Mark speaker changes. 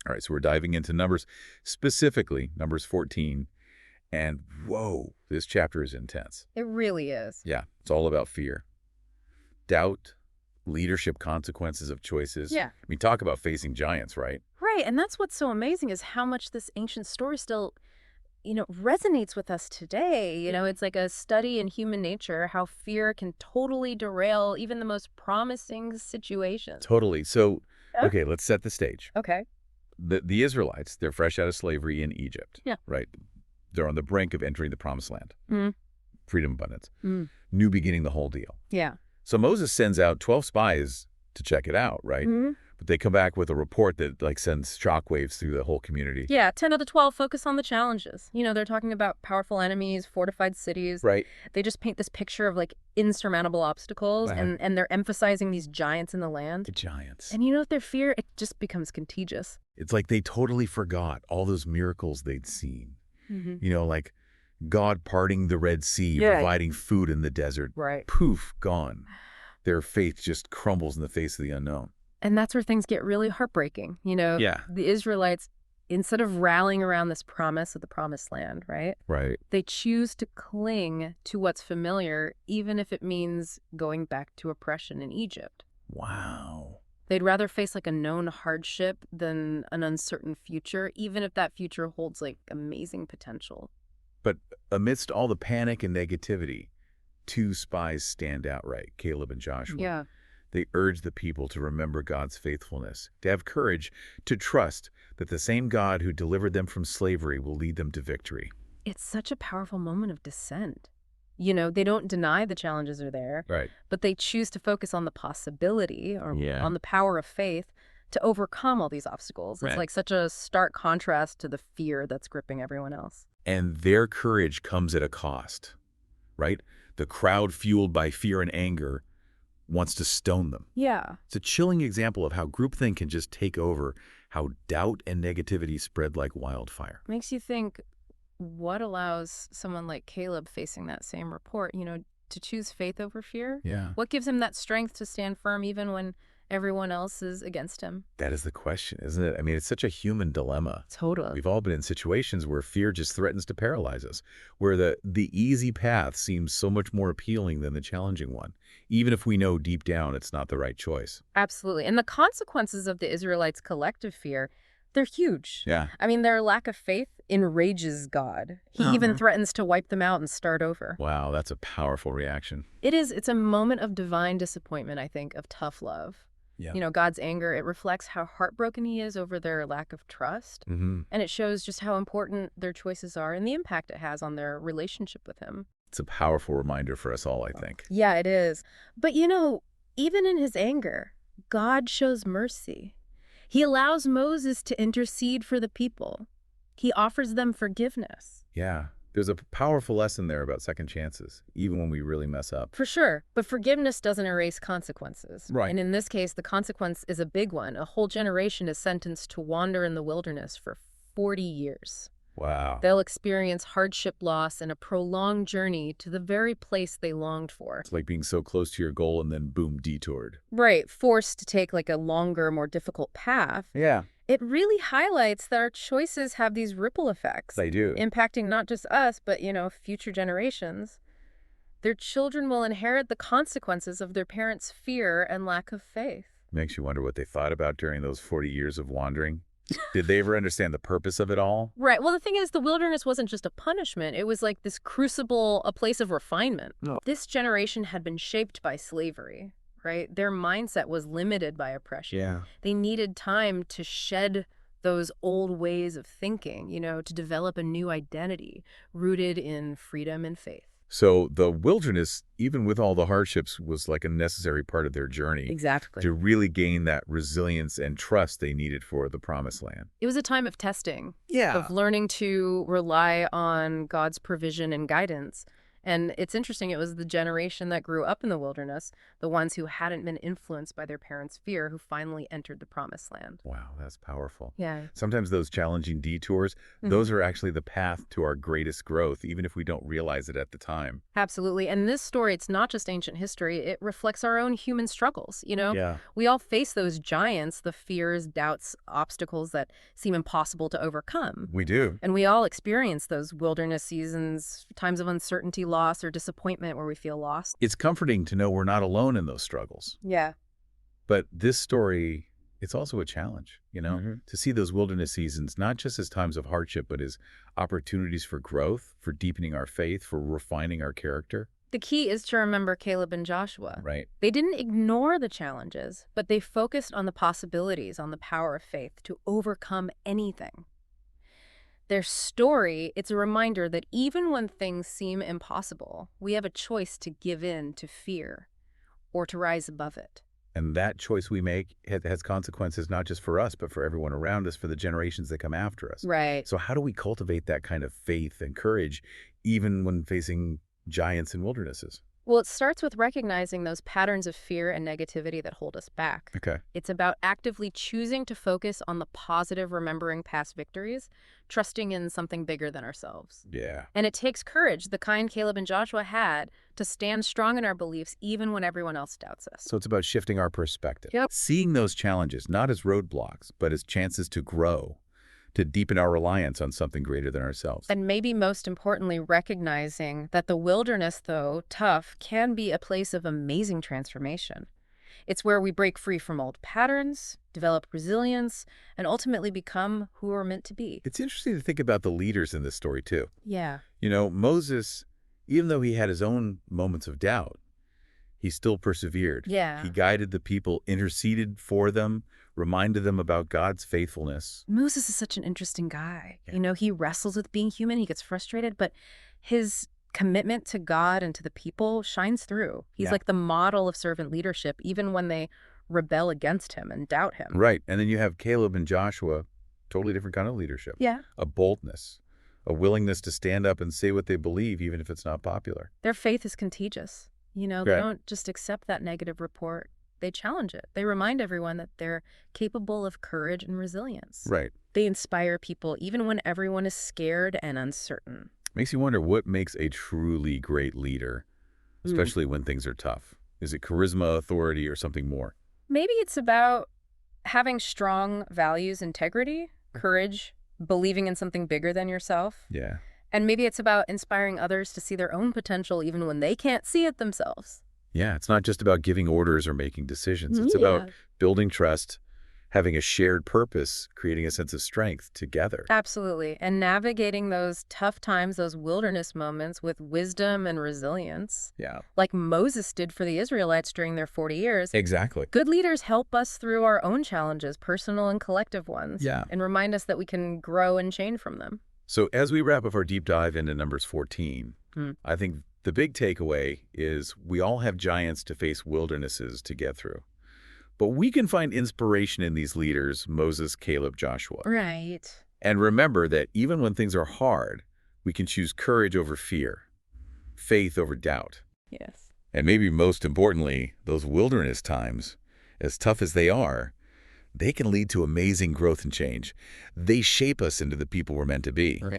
Speaker 1: All right, so we're diving into Numbers, specifically Numbers 14. And whoa, this chapter is intense.
Speaker 2: It really is.
Speaker 1: Yeah, it's all about fear, doubt, leadership consequences of choices.
Speaker 2: Yeah.
Speaker 1: I mean, talk about facing giants, right?
Speaker 2: Right, and that's what's so amazing is how much this ancient story still, resonates with us today. It's like a study in human nature, how fear can totally derail even the most promising situations.
Speaker 1: Totally. So,
Speaker 2: Oh.
Speaker 1: okay, let's set the stage.
Speaker 2: Okay.
Speaker 1: The Israelites, they're fresh out of slavery in Egypt.
Speaker 2: Yeah.
Speaker 1: Right? They're on the brink of entering the promised land.
Speaker 2: Mm.
Speaker 1: Freedom, abundance.
Speaker 2: Mm.
Speaker 1: New beginning, the whole deal.
Speaker 2: Yeah.
Speaker 1: So Moses sends out 12 spies to check it out, right?
Speaker 2: Mm-hmm.
Speaker 1: But they come back with a report that sends shockwaves through the whole community.
Speaker 2: Yeah, 10 of the 12 focus on the challenges. They're talking about powerful enemies, fortified cities.
Speaker 1: Right.
Speaker 2: They just paint this picture of insurmountable obstacles, and they're emphasizing these giants in the land.
Speaker 1: The giants.
Speaker 2: And with their fear, it just becomes contagious.
Speaker 1: It's like they totally forgot all those miracles they'd seen.
Speaker 2: Mm-hmm.
Speaker 1: Like God parting the Red Sea, providing food in the desert.
Speaker 2: Right.
Speaker 1: Poof, gone. Their faith just crumbles in the face of the unknown.
Speaker 2: And that's where things get really heartbreaking.
Speaker 1: Yeah.
Speaker 2: The Israelites, instead of rallying around this promise of the promised land, right?
Speaker 1: Right.
Speaker 2: They choose to cling to what's familiar, even if it means going back to oppression in Egypt.
Speaker 1: Wow.
Speaker 2: They'd rather face a known hardship than an uncertain future, even if that future holds amazing potential.
Speaker 1: But amidst all the panic and negativity, two spies stand out, right? Caleb and Joshua.
Speaker 2: Yeah.
Speaker 1: They urge the people to remember God's faithfulness, to have courage, to trust that the same God who delivered them from slavery will lead them to victory.
Speaker 2: It's such a powerful moment of dissent. They don't deny the challenges are there,
Speaker 1: Right.
Speaker 2: but they choose to focus on the possibility or
Speaker 1: Yeah.
Speaker 2: on the power of faith to overcome all these obstacles. It's
Speaker 1: Right.
Speaker 2: such a stark contrast to the fear that's gripping everyone else.
Speaker 1: And their courage comes at a cost, right? The crowd, fueled by fear and anger, wants to stone them.
Speaker 2: Yeah.
Speaker 1: It's a chilling example of how groupthink can just take over, how doubt and negativity spread like wildfire.
Speaker 2: Makes you think, what allows someone like Caleb facing that same report, to choose faith over fear?
Speaker 1: Yeah.
Speaker 2: What gives him that strength to stand firm even when everyone else is against him?
Speaker 1: That is the question, isn't it? I mean, it's such a human dilemma.
Speaker 2: Totally.
Speaker 1: We've all been in situations where fear just threatens to paralyze us, where the easy path seems so much more appealing than the challenging one, even if we know deep down it's not the right choice.
Speaker 2: Absolutely. And the consequences of the Israelites' collective fear, they're huge.
Speaker 1: Yeah.
Speaker 2: I mean, their lack of faith enrages God. He even threatens to wipe them out and start over.
Speaker 1: Wow, that's a powerful reaction.
Speaker 2: It's a moment of divine disappointment, I think, of tough love.
Speaker 1: Yeah.
Speaker 2: God's anger, it reflects how heartbroken he is over their lack of trust.
Speaker 1: Mm-hmm.
Speaker 2: And it shows just how important their choices are and the impact it has on their relationship with him.
Speaker 1: It's a powerful reminder for us all, I think.
Speaker 2: Yeah, it is. But even in his anger, God shows mercy. He allows Moses to intercede for the people. He offers them forgiveness.
Speaker 1: Yeah. There's a powerful lesson there about second chances, even when we really mess up.
Speaker 2: For sure. But forgiveness doesn't erase consequences.
Speaker 1: Right.
Speaker 2: And in this case, the consequence is a big one. A whole generation is sentenced to wander in the wilderness for 40 years.
Speaker 1: Wow.
Speaker 2: They'll experience hardship, loss, and a prolonged journey to the very place they longed for.
Speaker 1: It's like being so close to your goal and then, boom, detoured.
Speaker 2: Right. Forced to take a longer, more difficult path.
Speaker 1: Yeah.
Speaker 2: It really highlights that our choices have these ripple effects.
Speaker 1: They do.
Speaker 2: Impacting not just us, but, future generations. Their children will inherit the consequences of their parents' fear and lack of faith.
Speaker 1: Makes you wonder what they thought about during those 40 years of wandering. Did they ever understand the purpose of it all?
Speaker 2: Right. Well, the thing is, the wilderness wasn't just a punishment. It was like this crucible, a place of refinement.
Speaker 1: No.
Speaker 2: This generation had been shaped by slavery, right? Their mindset was limited by oppression.
Speaker 1: Yeah.
Speaker 2: They needed time to shed those old ways of thinking, to develop a new identity rooted in freedom and faith.
Speaker 1: So the wilderness, even with all the hardships, was like a necessary part of their journey.
Speaker 2: Exactly.
Speaker 1: To really gain that resilience and trust they needed for the promised land.
Speaker 2: It was a time of testing,
Speaker 1: Yeah.
Speaker 2: of learning to rely on God's provision and guidance, And it's interesting, it was the generation that grew up in the wilderness, the ones who hadn't been influenced by their parents' fear, who finally entered the promised land.
Speaker 1: Wow, that's powerful.
Speaker 2: Yeah.
Speaker 1: Sometimes those challenging detours, those are actually the path to our greatest growth, even if we don't realize it at the time.
Speaker 2: Absolutely. And this story, it's not just ancient history, it reflects our own human struggles.
Speaker 1: Yeah.
Speaker 2: We all face those giants, the fears, doubts, obstacles that seem impossible to overcome.
Speaker 1: We do.
Speaker 2: And we all experience those wilderness seasons, times of uncertainty, loss, or disappointment where we feel lost.
Speaker 1: It's comforting to know we're not alone in those struggles.
Speaker 2: Yeah.
Speaker 1: But this story, it's also a challenge,
Speaker 2: Mhm.
Speaker 1: to see those wilderness seasons, not just as times of hardship, but as opportunities for growth, for deepening our faith, for refining our character.
Speaker 2: The key is to remember Caleb and Joshua.
Speaker 1: Right.
Speaker 2: They didn't ignore the challenges, but they focused on the possibilities, on the power of faith to overcome anything. Their story, it's a reminder that even when things seem impossible, we have a choice to give in to fear or to rise above it.
Speaker 1: And that choice we make has consequences not just for us, but for everyone around us, for the generations that come after us.
Speaker 2: Right.
Speaker 1: So how do we cultivate that kind of faith and courage, even when facing giants and wildernesses?
Speaker 2: Well, it starts with recognizing those patterns of fear and negativity that hold us back.
Speaker 1: Okay.
Speaker 2: It's about actively choosing to focus on the positive, remembering past victories, trusting in something bigger than ourselves.
Speaker 1: Yeah.
Speaker 2: And it takes courage, the kind Caleb and Joshua had, to stand strong in our beliefs even when everyone else doubts us.
Speaker 1: So it's about shifting our perspective.
Speaker 2: Yep.
Speaker 1: Seeing those challenges not as roadblocks, but as chances to grow, to deepen our reliance on something greater than ourselves.
Speaker 2: And maybe most importantly, recognizing that the wilderness, though tough, can be a place of amazing transformation. It's where we break free from old patterns, develop resilience, and ultimately become who we're meant to be.
Speaker 1: It's interesting to think about the leaders in this story, too.
Speaker 2: Yeah.
Speaker 1: Moses, even though he had his own moments of doubt, he still persevered.
Speaker 2: Yeah.
Speaker 1: He guided the people, interceded for them, reminded them about God's faithfulness.
Speaker 2: Moses is such an interesting guy.
Speaker 1: Yeah.
Speaker 2: He wrestles with being human, he gets frustrated, but his commitment to God and to the people shines through. He's
Speaker 1: Yeah.
Speaker 2: like the model of servant leadership, even when they rebel against him and doubt him.
Speaker 1: Right. And then you have Caleb and Joshua, totally different kind of leadership.
Speaker 2: Yeah.
Speaker 1: A boldness, a willingness to stand up and say what they believe, even if it's not popular.
Speaker 2: Their faith is contagious. They
Speaker 1: Right.
Speaker 2: don't just accept that negative report. They challenge it. They remind everyone that they're capable of courage and resilience.
Speaker 1: Right.
Speaker 2: They inspire people even when everyone is scared and uncertain.
Speaker 1: Makes you wonder what makes a truly great leader, especially when things are tough. Is it charisma, authority, or something more?
Speaker 2: Maybe it's about having strong values, integrity, courage, believing in something bigger than yourself.
Speaker 1: Yeah.
Speaker 2: And maybe it's about inspiring others to see their own potential even when they can't see it themselves.
Speaker 1: Yeah, it's not just about giving orders or making decisions. It's about building trust, having a shared purpose, creating a sense of strength together.
Speaker 2: Absolutely. And navigating those tough times, those wilderness moments with wisdom and resilience,
Speaker 1: Yeah.
Speaker 2: like Moses did for the Israelites during their 40 years.
Speaker 1: Exactly.
Speaker 2: Good leaders help us through our own challenges, personal and collective ones,
Speaker 1: Yeah.
Speaker 2: and remind us that we can grow and change from them.
Speaker 1: So as we wrap up our deep dive into Numbers 14, I think the big takeaway is we all have giants to face wildernesses to get through. But we can find inspiration in these leaders, Moses, Caleb, Joshua.
Speaker 2: Right.
Speaker 1: And remember that even when things are hard, we can choose courage over fear, faith over doubt.
Speaker 2: Yes.
Speaker 1: And maybe most importantly, those wilderness times, as tough as they are, they can lead to amazing growth and change. They shape us into the people we're meant to be.